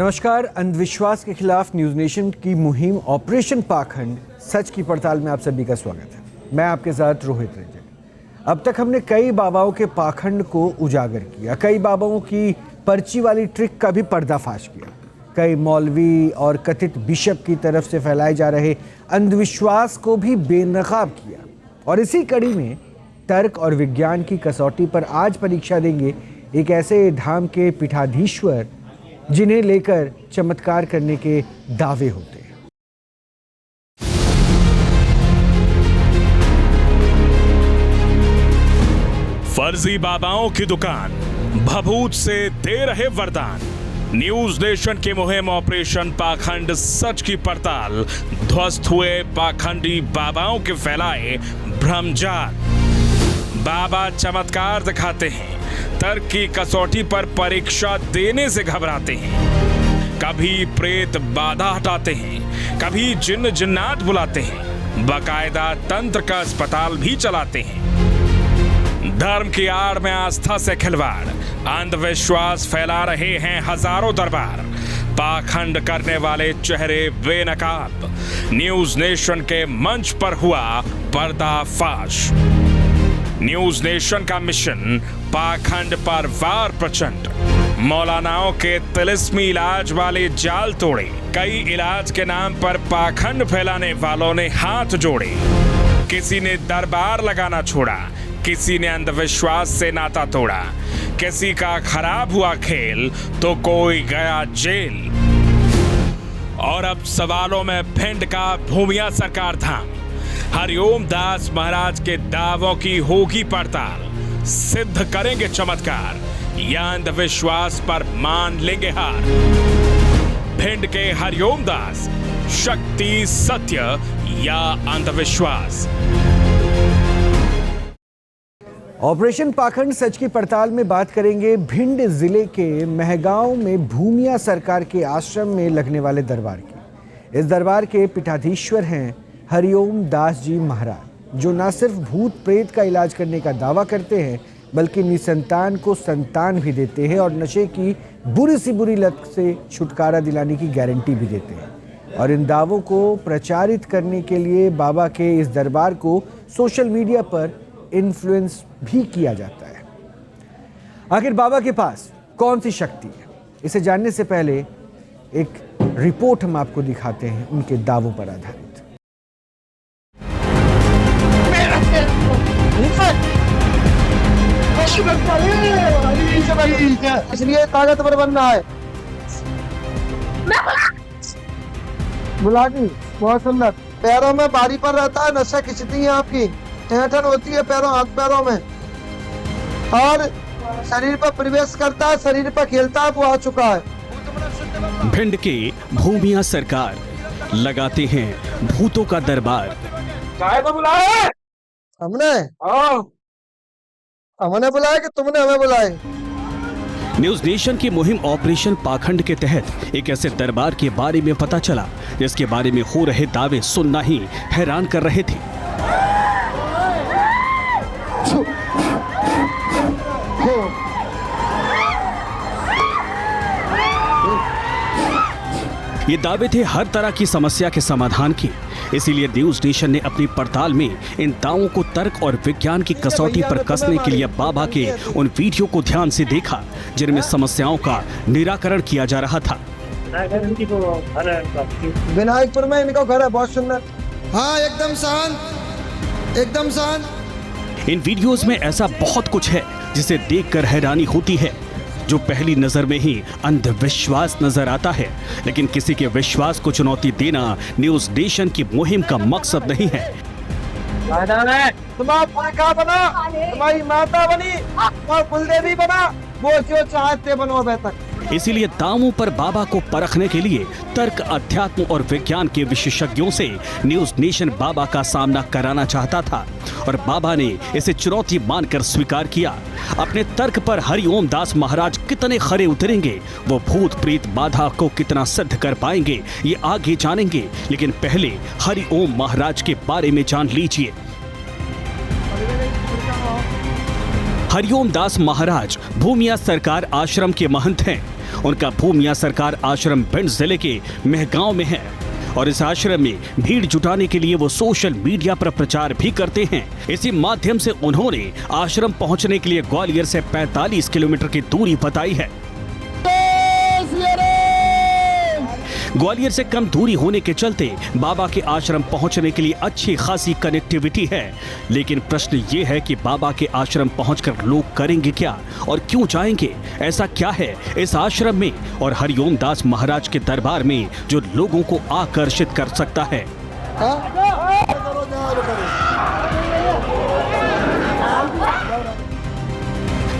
नमस्कार। अंधविश्वास के खिलाफ न्यूज नेशन की मुहिम ऑपरेशन पाखंड सच की पड़ताल में आप सभी का स्वागत है। मैं आपके साथ रोहित रंजन। अब तक हमने कई बाबाओं के पाखंड को उजागर किया, कई बाबाओं की पर्ची वाली ट्रिक का भी पर्दाफाश किया, कई मौलवी और कथित बिशप की तरफ से फैलाए जा रहे अंधविश्वास को भी बेनकाब किया। और इसी कड़ी में तर्क और विज्ञान की कसौटी पर आज परीक्षा देंगे एक ऐसे धाम के पीठाधीश्वर जिन्हें लेकर चमत्कार करने के दावे होते हैं। फर्जी बाबाओं की दुकान, भभूत से दे रहे वरदान। न्यूज नेशन की मुहिम ऑपरेशन पाखंड सच की पड़ताल। ध्वस्त हुए पाखंडी बाबाओं के फैलाए भ्रमजाल। बाबा चमत्कार दिखाते हैं, तर्क की कसौटी पर परीक्षा देने से घबराते हैं। कभी प्रेत बाधा हटाते हैं, कभी जिन्न जिन्नात बुलाते हैं, बाकायदा तंत्र का अस्पताल भी चलाते हैं। धर्म की आड़ में आस्था से खिलवाड़, अंधविश्वास फैला रहे हैं हजारों दरबार। पाखंड करने वाले चेहरे बेनकाब। न्यूज नेशन के मंच पर हुआ पर्दाफाश। न्यूज नेशन का मिशन, पाखंड पर वार प्रचंड। मौलानाओं के तिलिस्मी इलाज वाले जाल तोड़े। कई इलाज के नाम पर पाखंड फैलाने वालों ने हाथ जोड़े। किसी ने दरबार लगाना छोड़ा, किसी ने अंधविश्वास से नाता तोड़ा। किसी का खराब हुआ खेल तो कोई गया जेल। और अब सवालों में भिंड का भूमिया सरकार धाम। हरिओम दास महाराज के दावों की होगी पड़ताल। सिद्ध करेंगे चमत्कार या अंधविश्वास पर मान लेंगे हार। भिंड के हरिओम दास, शक्ति सत्य या अंधविश्वास। ऑपरेशन पाखंड सच की पड़ताल में बात करेंगे भिंड जिले के महगांव में भूमिया सरकार के आश्रम में लगने वाले दरबार की। इस दरबार के पीठाधीश्वर हैं हरिओम दास जी महाराज, जो न सिर्फ भूत प्रेत का इलाज करने का दावा करते हैं बल्कि निसंतान को संतान भी देते हैं और नशे की बुरी सी बुरी लत से छुटकारा दिलाने की गारंटी भी देते हैं। और इन दावों को प्रचारित करने के लिए बाबा के इस दरबार को सोशल मीडिया पर इन्फ्लुएंस भी किया जाता है। आखिर बाबा के पास कौन सी शक्ति है, इसे जानने से पहले एक रिपोर्ट हम आपको दिखाते हैं उनके दावों पर आधारित। इसलिए ताकतवर बनना है। बुलाटी बहुत सुंदर। पैरों में बारी पर रहता है, नशा खिंचती है आपकी, ठहठन होती है पैरों हाथ पैरों में, और शरीर पर प्रवेश करता है, शरीर पर खेलता है, वो आ चुका है। भिंड के भूमिया सरकार लगाते हैं भूतों का दरबार। चाहे तो बुलाए हमने बुलाया कि तुमने हमें बुलाए। न्यूज नेशन की मुहिम ऑपरेशन पाखंड के तहत एक ऐसे दरबार के बारे में पता चला जिसके बारे में हो रहे दावे सुनना ही हैरान कर रहे थे। ये दावे थे हर तरह की समस्या के समाधान की। इसीलिए न्यूज नेशन ने अपनी पड़ताल में इन दावों को तर्क और विज्ञान की कसौटी पर कसने के लिए बाबा के उन वीडियो को ध्यान से देखा जिनमें समस्याओं का निराकरण किया जा रहा था। विनायकपुर में इनका घर है, बहुत सुंदर। हाँ, एकदम शांत, एकदम शांत। इन वीडियोस में ऐसा बहुत कुछ है जिसे देखकर हैरानी होती है, जो पहली नजर में ही अंधविश्वास नजर आता है। लेकिन किसी के विश्वास को चुनौती देना न्यूज नेशन की मुहिम का मकसद नहीं है। तुम्हारा बना, तुम्हारी माता बनी और कुलदेवी बना, वो जो चाहते बनो बेहतर। इसीलिए दावों पर बाबा को परखने के लिए तर्क, अध्यात्म और विज्ञान के विशेषज्ञों से न्यूज नेशन बाबा का सामना कराना चाहता था और बाबा ने इसे चुनौती मानकर स्वीकार किया। अपने तर्क पर हरिओम दास महाराज कितने खरे उतरेंगे, वो भूत प्रेत बाधा को कितना सिद्ध कर पाएंगे, ये आगे जानेंगे। लेकिन पहले हरिओम महाराज के बारे में जान लीजिए। हरिओम दास महाराज भूमिया सरकार आश्रम के महंत हैं। उनका भूमिया सरकार आश्रम भिंड जिले के मेहगांव में है और इस आश्रम में भीड़ जुटाने के लिए वो सोशल मीडिया पर प्रचार भी करते हैं। इसी माध्यम से उन्होंने आश्रम पहुंचने के लिए ग्वालियर से 45 किलोमीटर की दूरी बताई है। ग्वालियर से कम दूरी होने के चलते बाबा के आश्रम पहुंचने के लिए अच्छी खासी कनेक्टिविटी है, लेकिन प्रश्न ये है कि बाबा के आश्रम पहुंचकर लोग करेंगे क्या और क्यों जाएंगे? ऐसा क्या है इस आश्रम में और हरिओम दास महाराज के दरबार में जो लोगों को आकर्षित कर सकता है?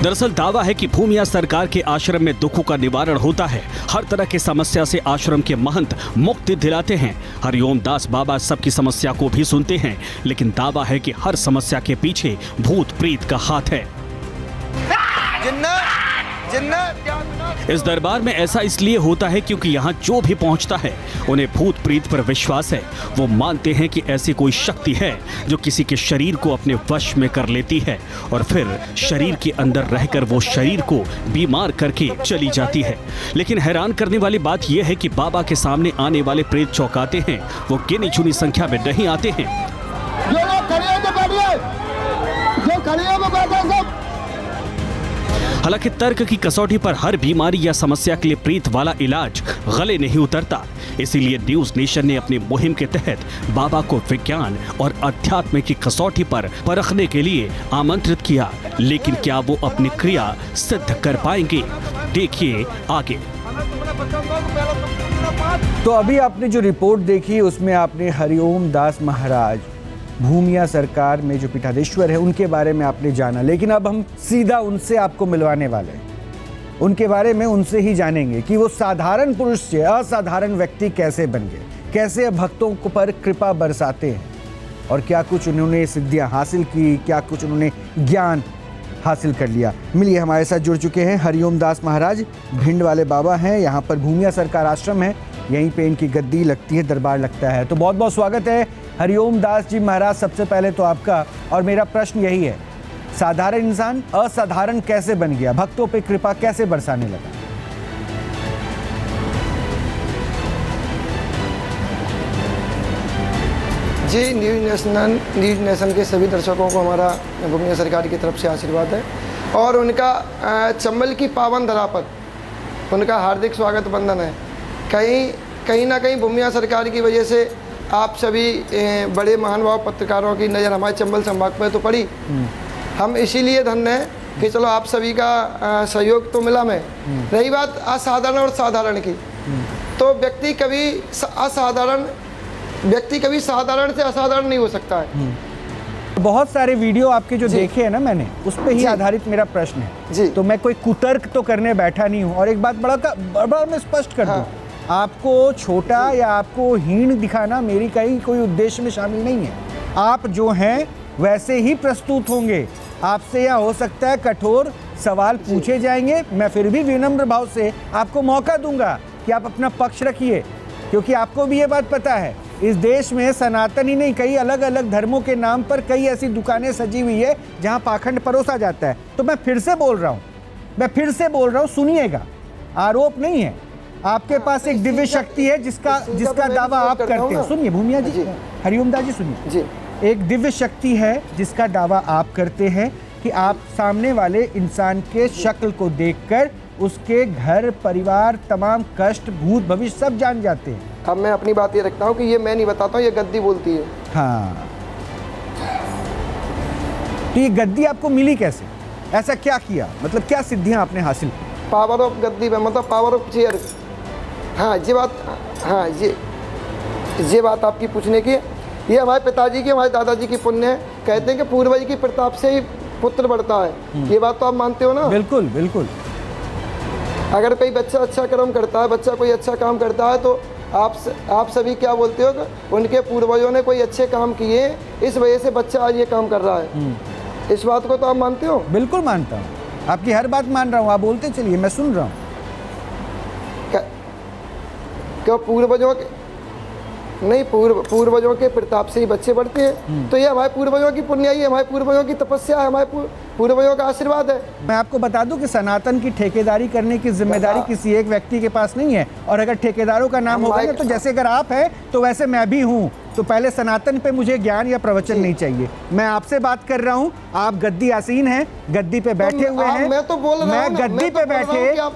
दरअसल दावा है कि भूमिया सरकार के आश्रम में दुखों का निवारण होता है। हर तरह की समस्या से आश्रम के महंत मुक्ति दिलाते हैं। हरिओम दास बाबा सबकी समस्या को भी सुनते हैं, लेकिन दावा है कि हर समस्या के पीछे भूत प्रेत का हाथ है। इस दरबार में ऐसा इसलिए होता है क्योंकि यहाँ जो भी पहुँचता है उन्हें भूत प्रेत पर विश्वास है। वो मानते हैं कि ऐसी कोई शक्ति है जो किसी के शरीर को अपने वश में कर लेती है और फिर शरीर के अंदर रहकर वो शरीर को बीमार करके चली जाती है। लेकिन हैरान करने वाली बात यह है कि बाबा के सामने आने वाले प्रेत चौंकाते हैं, वो गिनी चुनी संख्या में नहीं आते हैं। हालांकि तर्क की कसौटी पर हर बीमारी या समस्या के लिए प्रेत वाला इलाज गले नहीं उतरता। इसीलिए न्यूज नेशन ने अपनी मुहिम के तहत बाबा को विज्ञान और अध्यात्म की कसौटी पर परखने के लिए आमंत्रित किया, लेकिन क्या वो अपनी क्रिया सिद्ध कर पाएंगे? देखिए आगे। तो अभी आपने जो रिपोर्ट देखी उसमें आपने हरिओम दास महाराज भूमिया सरकार में जो पीठाधीश्वर है उनके बारे में आपने जाना, लेकिन अब हम सीधा उनसे आपको मिलवाने वाले हैं। उनके बारे में उनसे ही जानेंगे कि वो साधारण पुरुष से असाधारण व्यक्ति कैसे बन गए, कैसे भक्तों को पर कृपा बरसाते हैं और क्या कुछ उन्होंने सिद्धियां हासिल की, क्या कुछ उन्होंने ज्ञान हासिल कर लिया। मिलिए, हमारे साथ जुड़ चुके हैं हरिओम दास महाराज, भिंड वाले बाबा हैं। यहाँ पर भूमिया सरकार आश्रम है, यहीं पे इनकी गद्दी लगती है, दरबार लगता है। तो बहुत बहुत स्वागत है हरिओम दास जी महाराज सबसे पहले तो आपका। और मेरा प्रश्न यही है, साधारण इंसान असाधारण कैसे बन गया, भक्तों पे कृपा कैसे बरसाने लगा? जी, न्यूज नेशन के सभी दर्शकों को हमारा भूमिया सरकार की तरफ से आशीर्वाद है और उनका चंबल की पावन धरा पर उनका हार्दिक स्वागत वंदन है। कहीं ना कहीं भूमिया सरकार की वजह से आप सभी बड़े महानुभाव पत्रकारों की नज़र हमारे चंबल संभाग पर तो पड़ी। हम इसीलिए धन्य हैं कि चलो आप सभी का सहयोग तो मिला में। रही बात असाधारण और साधारण की, तो व्यक्ति कभी साधारण से असाधारण नहीं हो सकता है। बहुत सारे वीडियो आपके जो देखे हैं ना मैंने, उस पर ही आधारित मेरा प्रश्न है जी। तो मैं कोई कुतर्क तो करने बैठा नहीं हूँ। और एक बात बड़ा मैं स्पष्ट कर दूँ, आपको छोटा या आपको हीन दिखाना मेरी कोई उद्देश्य में शामिल नहीं है। आप जो हैं वैसे ही प्रस्तुत होंगे। आपसे यहाँ हो सकता है कठोर सवाल पूछे जाएंगे, मैं फिर भी विनम्र भाव से आपको मौका दूंगा कि आप अपना पक्ष रखिए, क्योंकि आपको भी ये बात पता है इस देश में सनातन ही नहीं, कई अलग अलग धर्मों के नाम पर कई ऐसी दुकानें सजी हुई है जहाँ पाखंड परोसा जाता है। तो मैं फिर से बोल रहा हूँ, सुनिएगा, आरोप नहीं है। आपके पास एक दिव्य शक्ति है जिसका दावा आप करते हैं। सुनिए भूमिया जी, हरिओम दास जी सुनिए जी। एक दिव्य शक्ति है जिसका दावा आप करते हैं कि आप सामने वाले इंसान के शक्ल को देखकर उसके घर परिवार तमाम कष्ट भूत भविष्य सब जान जाते हैं। अब मैं अपनी बात ये रखता हूँ कि ये मैं नहीं बताता हूँ, ये गद्दी बोलती है। हाँ, तो ये गद्दी आपको मिली कैसे? ऐसा क्या किया, मतलब क्या सिद्धियां आपने हासिल की? पावर ऑफ गद्दी में मतलब पावर ऑफ चेयर। हाँ ये बात आपकी पूछने की, ये हमारे पिताजी की हमारे दादाजी की पुण्य है। कहते हैं कि पूर्वज की प्रताप से ही पुत्र बढ़ता है। ये बात तो आप मानते हो ना? बिल्कुल बिल्कुल। अगर कोई बच्चा अच्छा कर्म करता है, बच्चा कोई अच्छा काम करता है, तो आप सभी क्या बोलते हो कि उनके पूर्वजों ने कोई अच्छे काम किए, इस वजह से बच्चा आज ये काम कर रहा है। इस बात को तो आप मानते हो? बिल्कुल मानता हूँ, आपकी हर बात मान रहा हूँ। आप बोलते चलिए, मैं सुन रहा हूँ। क्या पूर्वजों नहीं, पूर्वजों के प्रताप से ही बच्चे बढ़ते हैं। तो ये हमारे पूर्वजों की पुण्याई है, हमारे पूर्वजों की तपस्या है, हमारे पूर्वजों का आशीर्वाद है। मैं आपको बता दूं कि सनातन की ठेकेदारी करने की जिम्मेदारी किसी एक व्यक्ति के पास नहीं है, और अगर ठेकेदारों का नाम होगा तो जैसे अगर आप हैं तो वैसे मैं भी हूं, तो पहले सनातन पे मुझे ज्ञान या प्रवचन नहीं चाहिए। मैं आपसे बात कर रहा हूं, आप गद्दी आसीन हैं, गद्दी पे बैठे हुए हैं। मैं तो बोल रहा हूं,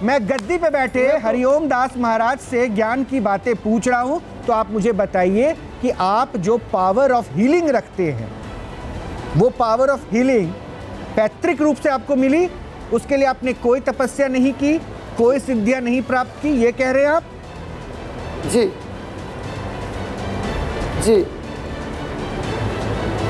मैं गद्दी पे बैठे हरिओम दास महाराज से ज्ञान की बातें पूछ रहा हूं। तो आप मुझे बताइए कि आप जो पावर ऑफ हीलिंग रखते हैं, वो पावर ऑफ हीलिंग पैतृक रूप से आपको मिली, उसके लिए आपने कोई तपस्या नहीं की, कोई सिद्धियां नहीं प्राप्त की, ये कह रहे हैं आप? जी जी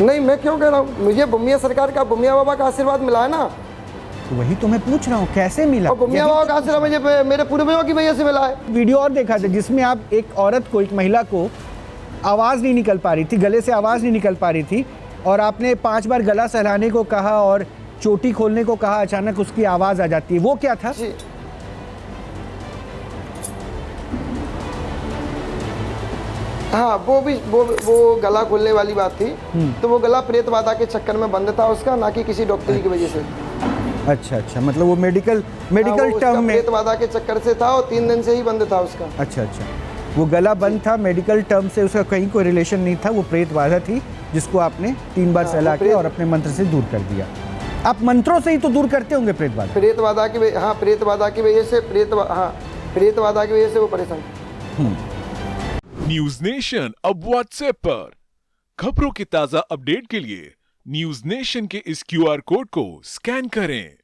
नहीं, मैं क्यों कह रहा हूँ, मुझे बुमिया सरकार का, बुमिया बाबा का आशीर्वाद मिला है ना। तो वही तो मैं पूछ रहा हूँ, कैसे मिला? और बुमिया बाबा का आशीर्वाद मुझे मेरे पूर्वजों की वजह से मिला है। वीडियो और देखा था जिसमें आप एक औरत को, एक महिला को आवाज़ नहीं निकल पा रही थी, गले से आवाज़ नहीं निकल पा रही थी, और आपने 5 बार गला सहलाने को कहा और चोटी खोलने को कहा, अचानक उसकी आवाज़ आ जाती है, वो क्या था? जी हाँ, वो गला खोलने वाली बात थी। तो वो गला प्रेत बाधा के चक्कर में बंद था उसका, ना कि किसी डॉक्टरी की वजह से। अच्छा, मतलब वो मेडिकल टर्म में प्रेत बाधा के चक्कर से था, और 3 दिन से ही बंद था उसका। अच्छा, वो गला बंद था, मेडिकल टर्म से उसका कहीं कोई रिलेशन नहीं था, वो प्रेत बाधा थी जिसको आपने 3 बार सहला के और अपने मंत्र से दूर कर दिया। आप मंत्रों से ही तो दूर करते होंगे प्रेत बाधा। प्रेत बाधा की वजह से वो परेशान। न्यूज नेशन अब व्हाट्सएप पर खबरों के ताजा अपडेट के लिए न्यूज नेशन के इस QR कोड को स्कैन करें।